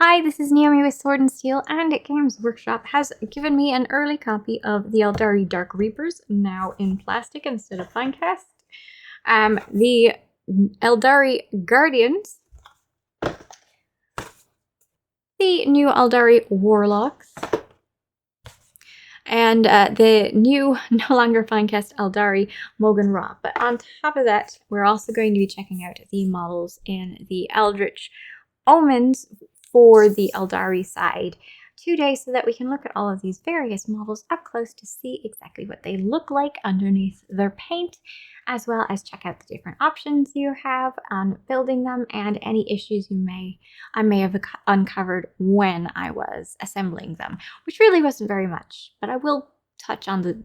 Hi, this is Naomi with Sword and Steel, and Games Workshop has given me an early copy of the Eldari Dark Reapers, now in plastic instead of fine cast. The Eldari Guardians, the new Eldari Warlocks, and the new, no longer fine cast Eldari Mogan Ra. But on top of that, we're also going to be checking out the models in the Eldritch Omens for the Eldari side today, so that we can look at all of these various models up close to see exactly what they look like underneath their paint, as well as check out the different options you have on building them and any issues I may have uncovered when I was assembling them, which really wasn't very much, but I will touch on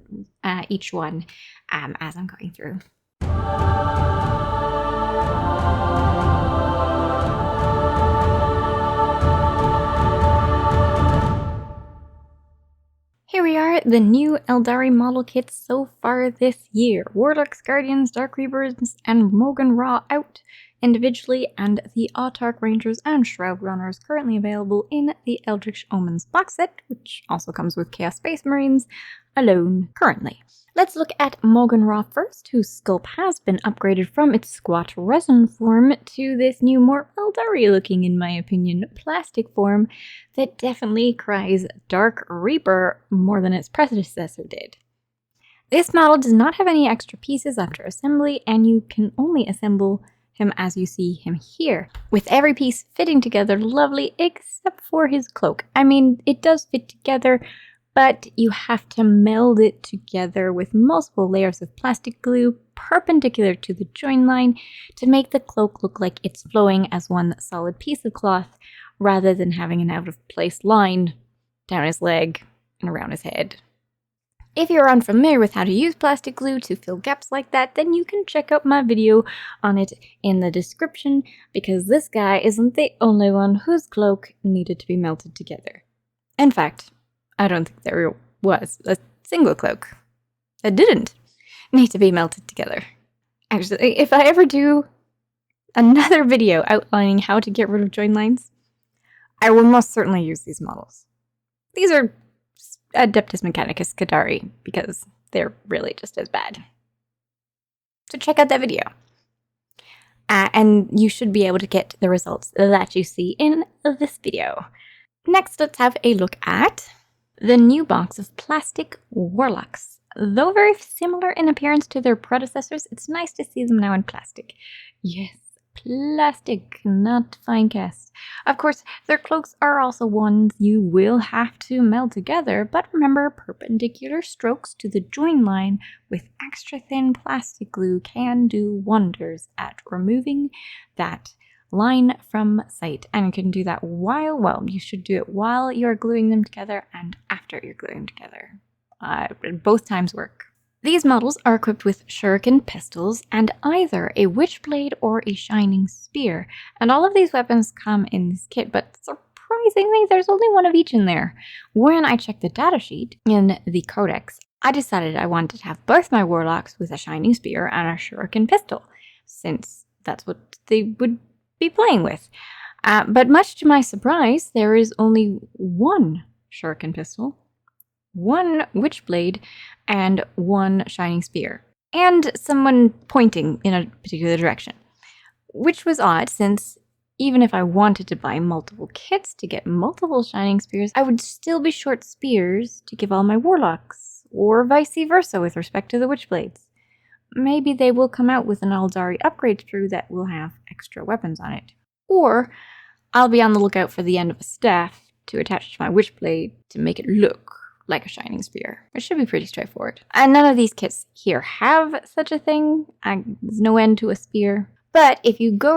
each one as I'm going through. Here we are, the new Eldari model kits so far this year. Warlocks, Guardians, Dark Reapers, and Mogan Ra out individually, and the Autarch Rangers and Shroud Runners currently available in the Eldritch Omens box set, which also comes with Chaos Space Marines alone currently. Let's look at Mogan Ra first, whose sculpt has been upgraded from its squat resin form to this new, more Eldari looking, in my opinion, plastic form that definitely cries Dark Reaper more than its predecessor did. This model does not have any extra pieces after assembly, and you can only assemble him as you see him here, with every piece fitting together lovely except for his cloak. I mean, it does fit together, but you have to meld it together with multiple layers of plastic glue perpendicular to the join line to make the cloak look like it's flowing as one solid piece of cloth, rather than having an out-of-place line down his leg and around his head. If you're unfamiliar with how to use plastic glue to fill gaps like that, then you can check out my video on it in the description, because this guy isn't the only one whose cloak needed to be melted together. In fact, I don't think there was a single cloak that didn't need to be melted together. Actually, if I ever do another video outlining how to get rid of join lines, I will most certainly use these models. These are Adeptus Mechanicus Kadari, because they're really just as bad. So check out that video. And you should be able to get the results that you see in this video. Next, let's have a look at the new box of plastic Warlocks. Though very similar in appearance to their predecessors, it's nice to see them now in plastic. Yes, plastic, not fine cast. Of course, their cloaks are also ones you will have to meld together, but remember, perpendicular strokes to the join line with extra thin plastic glue can do wonders at removing that line from sight, and you can do that you should do it while you're gluing them together and after you're gluing them together. Both times work. These models are equipped with shuriken pistols and either a witchblade or a shining spear, and all of these weapons come in this kit, but surprisingly there's only one of each in there. When I checked the datasheet in the codex, I decided I wanted to have both my warlocks with a shining spear and a shuriken pistol, since that's what they would be playing with. But much to my surprise, there is only one shuriken pistol, one witchblade, and one shining spear, and someone pointing in a particular direction. Which was odd, since even if I wanted to buy multiple kits to get multiple shining spears, I would still be short spears to give all my warlocks, or vice versa with respect to the witchblades. Maybe they will come out with an Eldari upgrade sprue that will have extra weapons on it. Or I'll be on the lookout for the end of a staff to attach to my witchblade to make it look like a shining spear, which should be pretty straightforward. And none of these kits here have such a thing. There's no end to a spear. But if you go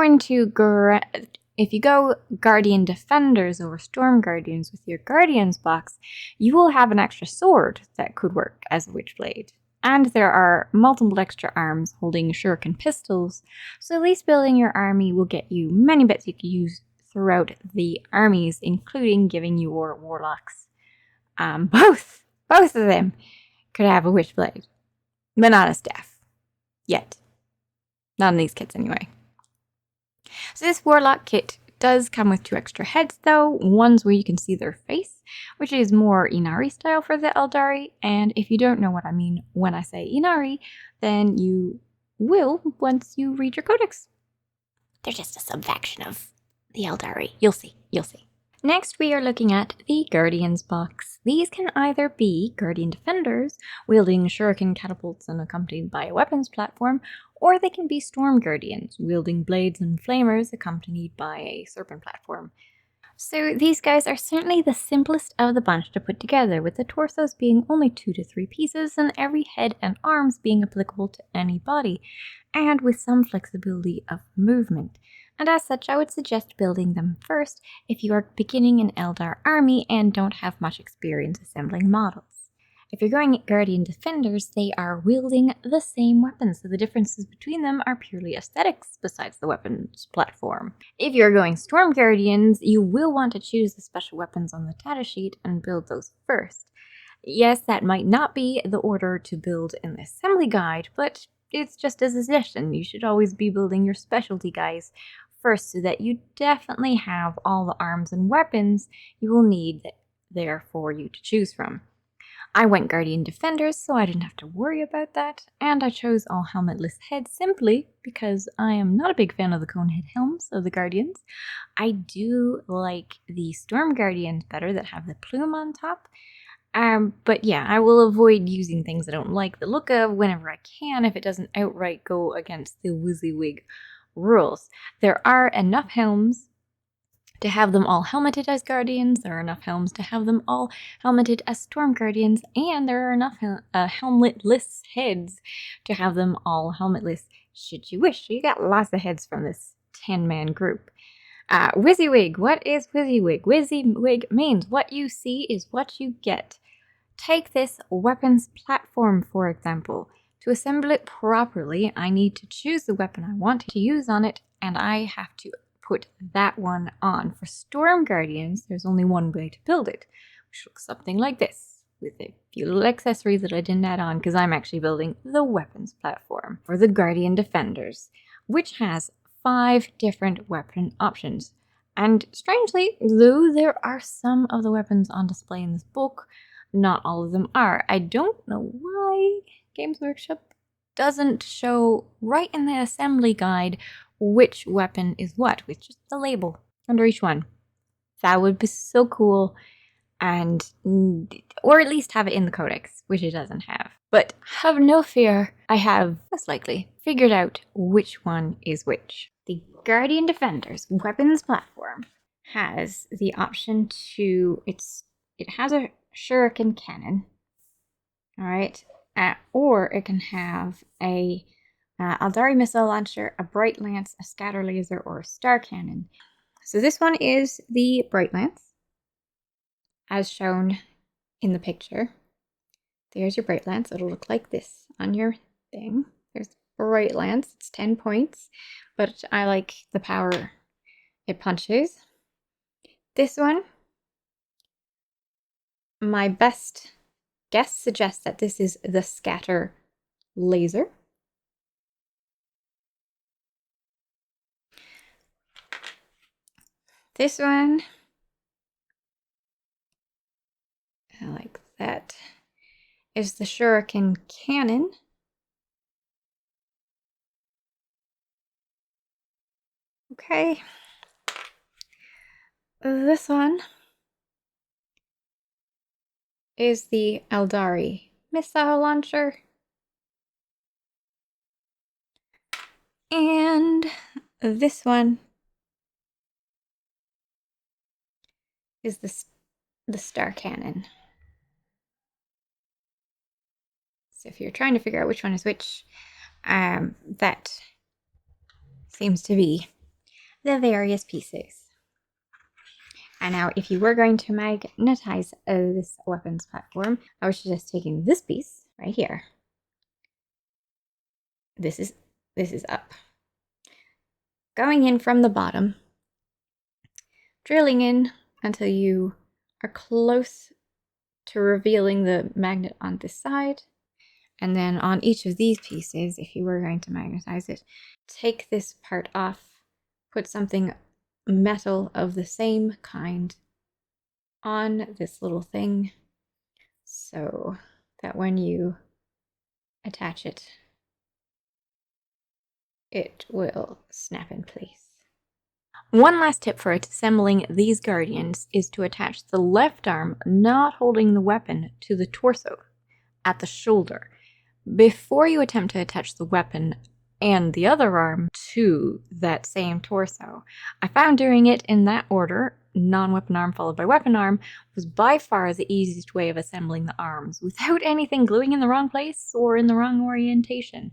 Guardian Defenders or Storm Guardians with your Guardians box, you will have an extra sword that could work as a witchblade. And there are multiple extra arms holding shuriken pistols, so at least building your army will get you many bits you can use throughout the armies, including giving your warlocks. Both of them could have a witchblade, but not a staff. Yet. Not in these kits anyway. So this warlock kit does come with 2 extra heads though, one's where you can see their face, which is more Inari style for the Eldari, and if you don't know what I mean when I say Inari, then you will once you read your codex. They're just a subfaction of the Eldari. You'll see. Next, we are looking at the Guardians box. These can either be Guardian Defenders, wielding shuriken catapults and accompanied by a weapons platform, or they can be Storm Guardians, wielding blades and flamers accompanied by a serpent platform. So these guys are certainly the simplest of the bunch to put together, with the torsos being only 2 to 3 pieces and every head and arms being applicable to any body, and with some flexibility of movement. And as such, I would suggest building them first if you are beginning an Eldar army and don't have much experience assembling models. If you're going Guardian Defenders, they are wielding the same weapons, so the differences between them are purely aesthetics besides the weapons platform. If you're going Storm Guardians, you will want to choose the special weapons on the datasheet and build those first. Yes, that might not be the order to build in the assembly guide, but it's just a suggestion. You should always be building your specialty guys first so that you definitely have all the arms and weapons you will need there for you to choose from. I went Guardian Defenders, so I didn't have to worry about that, and I chose all helmetless heads simply because I am not a big fan of the cone head helms of the Guardians. I do like the Storm Guardians better that have the plume on top, but yeah, I will avoid using things I don't like the look of whenever I can if it doesn't outright go against the WYSIWYG rules. There are enough helms to have them all helmeted as Guardians, there are enough helms to have them all helmeted as Storm Guardians, and there are enough helmetless heads to have them all helmetless should you wish. So you got lots of heads from this 10-man group. WYSIWYG. What is WYSIWYG? WYSIWYG means what you see is what you get. Take this weapons platform, for example. To assemble it properly, I need to choose the weapon I want to use on it, and I have to put that one on. For Storm Guardians, there's only one way to build it, which looks something like this, with a few little accessories that I didn't add on because I'm actually building the weapons platform. For the Guardian Defenders, which has 5 different weapon options. And strangely, though there are some of the weapons on display in this book, not all of them are. I don't know why Games Workshop doesn't show right in the assembly guide which weapon is what, with just the label under each one. That would be so cool, and or at least have it in the codex, which it doesn't have. But have no fear, I have most likely figured out which one is which. The Guardian Defenders weapons platform has the option to it has a shuriken cannon, all right, or it can have a Aeldari missile launcher, a bright lance, a scatter laser, or a star cannon. So this one is the bright lance, as shown in the picture. There's your bright lance. It'll look like this on your thing. There's the bright lance. It's 10 points, but I like the power it punches. This one, my best guess suggests that this is the scatter laser. This one, I like that, is the shuriken cannon. Okay. This one is the Eldari missile launcher. And this one is the star cannon. So if you're trying to figure out which one is which, that seems to be the various pieces. And now if you were going to magnetize this weapons platform, I would suggest taking this piece right here. This is up. Going in from the bottom, drilling in until you are close to revealing the magnet on this side. And then on each of these pieces, if you were going to magnetize it, take this part off, put something metal of the same kind on this little thing so that when you attach it, it will snap in place. One last tip for assembling these guardians is to attach the left arm not holding the weapon to the torso at the shoulder before you attempt to attach the weapon and the other arm to that same torso. I found doing it in that order, non-weapon arm followed by weapon arm, was by far the easiest way of assembling the arms without anything gluing in the wrong place or in the wrong orientation.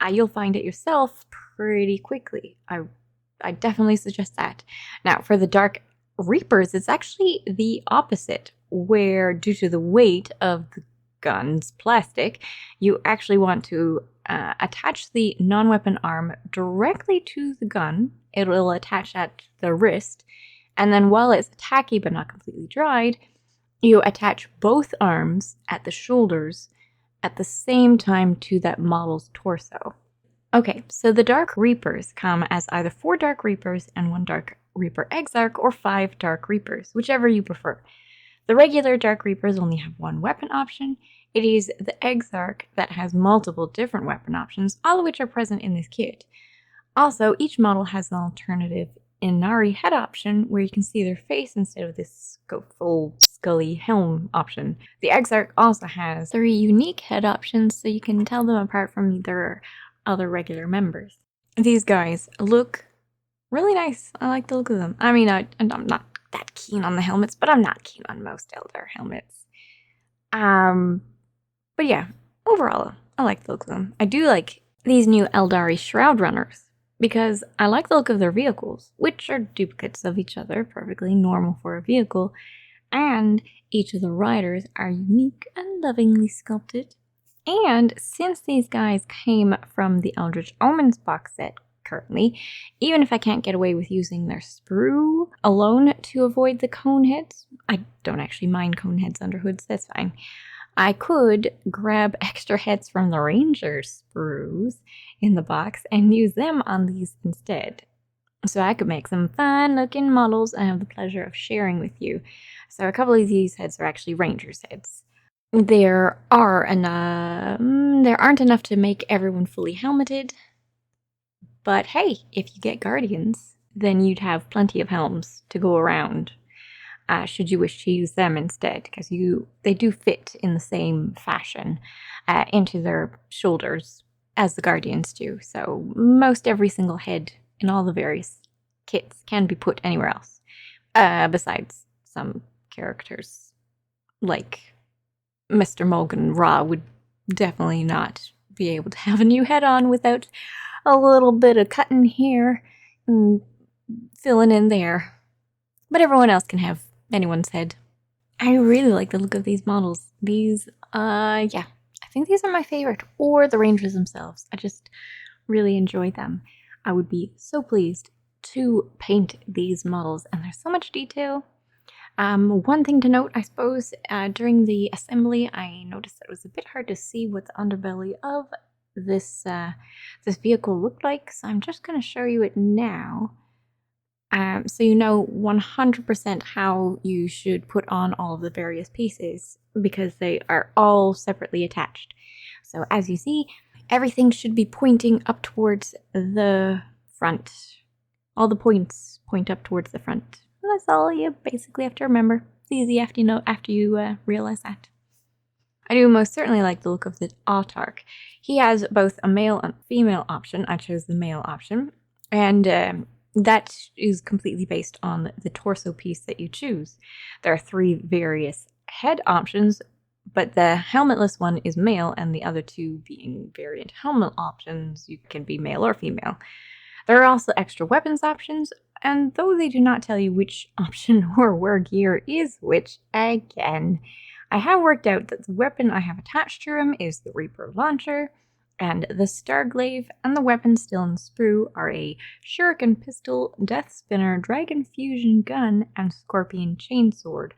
You'll find it yourself pretty quickly. I definitely suggest that. Now, for the Dark Reapers, it's actually the opposite, where due to the weight of the gun's plastic, you actually want to attach the non-weapon arm directly to the gun. It will attach at the wrist, and then while it's tacky but not completely dried, you attach both arms at the shoulders at the same time to that model's torso. Okay, so the Dark Reapers come as either 4 Dark Reapers and 1 Dark Reaper Exarch, or 5 Dark Reapers, whichever you prefer. The regular Dark Reapers only have 1 weapon option. It is the Exarch that has multiple different weapon options, all of which are present in this kit. Also, each model has an alternative Aeldari head option where you can see their face instead of this full scully helm option. The Exarch also has 3 unique head options so you can tell them apart from their other regular members. These guys look really nice. I like the look of them. I mean, I'm not that keen on the helmets, but I'm not keen on most Eldar helmets. But yeah, overall, I like the look of them. I do like these new Eldari Shroud Runners because I like the look of their vehicles, which are duplicates of each other, perfectly normal for a vehicle, and each of the riders are unique and lovingly sculpted. And since these guys came from the Eldritch Omens box set currently, even if I can't get away with using their sprue alone to avoid the cone heads, I don't actually mind cone heads under hoods, that's fine. I could grab extra heads from the Ranger sprues in the box and use them on these instead. So I could make some fun looking models I have the pleasure of sharing with you. So a couple of these heads are actually Rangers heads. There aren't enough to make everyone fully helmeted, but hey, if you get Guardians, then you'd have plenty of helms to go around. Should you wish to use them instead, because they do fit in the same fashion into their shoulders as the Guardians do. So most every single head in all the various kits can be put anywhere else, besides some characters like Mr. Morgan Ra would definitely not be able to have a new head on without a little bit of cutting here and filling in there. But everyone else can have anyone's head. I really like the look of these models. These, I think these are my favorite, or the Rangers themselves. I just really enjoy them. I would be so pleased to paint these models, and there's so much detail. One thing to note, I suppose, during the assembly, I noticed that it was a bit hard to see what the underbelly of this vehicle looked like, so I'm just going to show you it now. So you know 100% how you should put on all of the various pieces, because they are all separately attached. So as you see, everything should be pointing up towards the front. All the points point up towards the front. And that's all you basically have to remember. It's easy after you realize that. I do most certainly like the look of the Autarch. He has both a male and female option. I chose the male option. And that is completely based on the torso piece that you choose. There are 3 various head options, but the helmetless one is male, and the other 2 being variant helmet options, you can be male or female. There are also extra weapons options, and though they do not tell you which option or where gear is which, again, I have worked out that the weapon I have attached to him is the Reaper Launcher, And the Starglaive and the weapons still in the sprue are a shuriken pistol, death spinner, dragon fusion gun, and scorpion chainsword.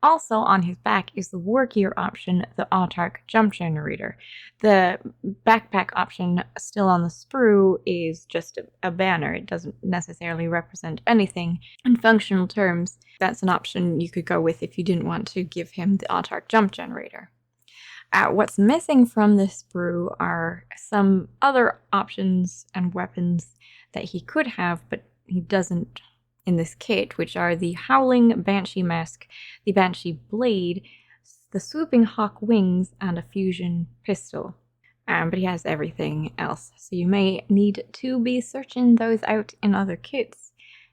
Also on his back is the war gear option, the autarch jump generator. The backpack option still on the sprue is just a banner. It doesn't necessarily represent anything. In functional terms, that's an option you could go with if you didn't want to give him the autarch jump generator. What's missing from this sprue are some other options and weapons that he could have, but he doesn't in this kit, which are the Howling Banshee Mask, the Banshee Blade, the Swooping Hawk Wings, and a Fusion Pistol. But he has everything else, so you may need to be searching those out in other kits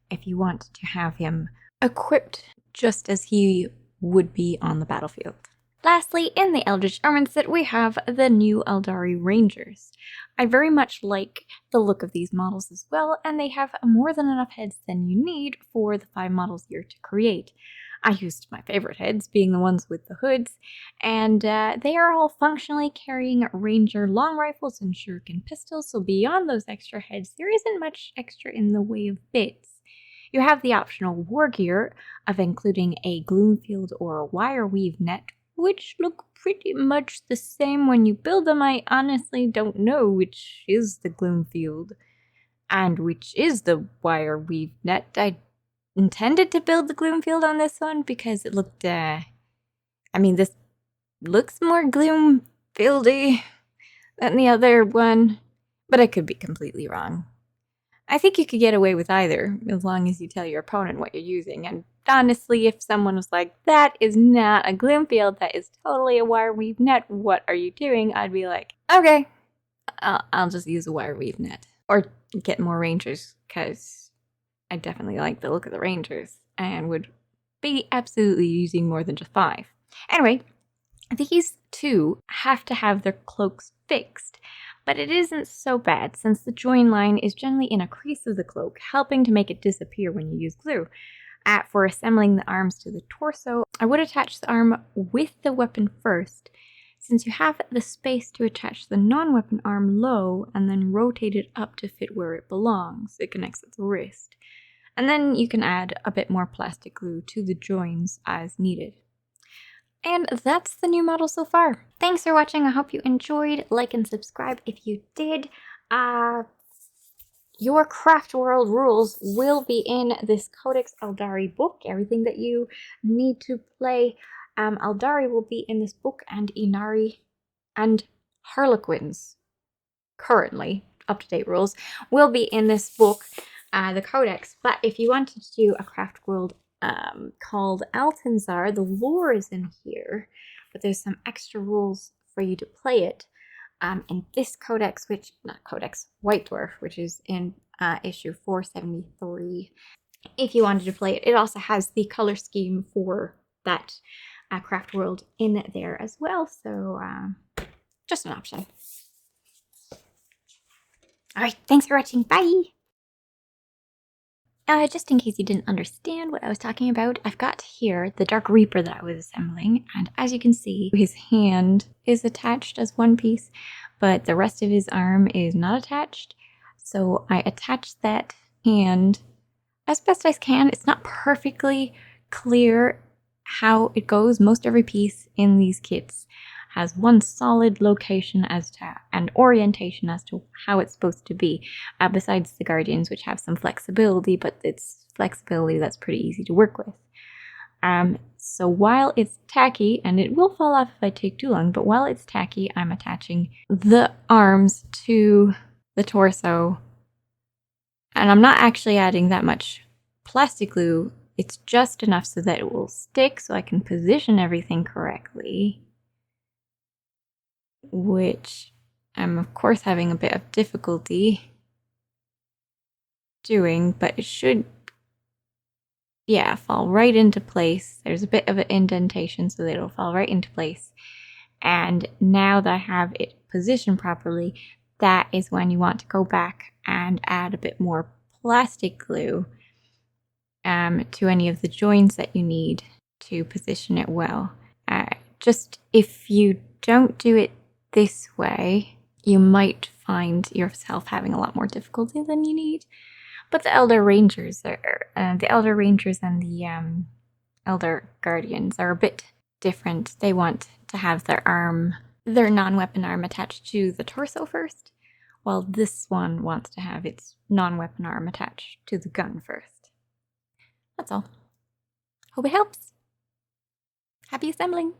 if you want to have him equipped just as he would be on the battlefield. Lastly, in the Eldritch Armament set, we have the new Eldari Rangers. I very much like the look of these models as well, and they have more than enough heads than you need for the 5 models here to create. I used my favorite heads, being the ones with the hoods, and they are all functionally carrying Ranger long rifles and shuriken pistols, so beyond those extra heads, there isn't much extra in the way of bits. You have the optional war gear of including a Gloomfield or a wire weave net, which look pretty much the same when you build them. I honestly don't know which is the Gloomfield and which is the wire weave net. I intended to build the Gloomfield on this one because it looked, this looks more Gloomfieldy than the other one, but I could be completely wrong. I think you could get away with either, as long as you tell your opponent what you're using, and honestly, if someone was like, that is not a Gloomfield, that is totally a wire weave net, what are you doing? I'd be like, okay, I'll just use a wire weave net. Or get more Rangers, because I definitely like the look of the Rangers, and would be absolutely using more than just 5. Anyway, these 2 have to have their cloaks fixed, but it isn't so bad since the join line is generally in a crease of the cloak, helping to make it disappear when you use glue. For assembling the arms to the torso, I would attach the arm with the weapon first, since you have the space to attach the non-weapon arm low and then rotate it up to fit where it belongs. It connects at the wrist. And then you can add a bit more plastic glue to the joins as needed. And that's the new model so far. Thanks for watching. I hope you enjoyed. Like and subscribe if you did. Your craft world rules will be in this Codex Eldari book. Everything that you need to play Eldari will be in this book, and Inari and Harlequins, currently up-to-date rules, will be in this book, the Codex. But if you wanted to do a craft world called Altanzar, the lore is in here, but there's some extra rules for you to play it in this codex, White Dwarf, which is in issue 473. If you wanted to play it, it also has the color scheme for that craft world in there as well, so just an option. Alright, thanks for watching, bye! Just in case you didn't understand what I was talking about, I've got here the Dark Reaper that I was assembling, and as you can see, his hand is attached as one piece, but the rest of his arm is not attached. So I attached that hand as best I can. It's not perfectly clear how it goes. Most every piece in these kits has one solid location as to and orientation as to how it's supposed to be, besides the Guardians, which have some flexibility, but it's flexibility that's pretty easy to work with. So while it's tacky, and it will fall off if I take too long, but while it's tacky, I'm attaching the arms to the torso, and I'm not actually adding that much plastic glue. It's just enough so that it will stick, so I can position everything correctly, which I'm of course having a bit of difficulty doing, but it should, yeah, fall right into place. There's a bit of an indentation so that it'll fall right into place. And now that I have it positioned properly, that is when you want to go back and add a bit more plastic glue to any of the joins that you need to position it well. Just if you don't do it this way, you might find yourself having a lot more difficulty than you need. But the Elder Rangers and the Elder Guardians are a bit different. They want to have their non-weapon arm attached to the torso first, while this one wants to have its non-weapon arm attached to the gun first. That's all. Hope it helps. Happy assembling!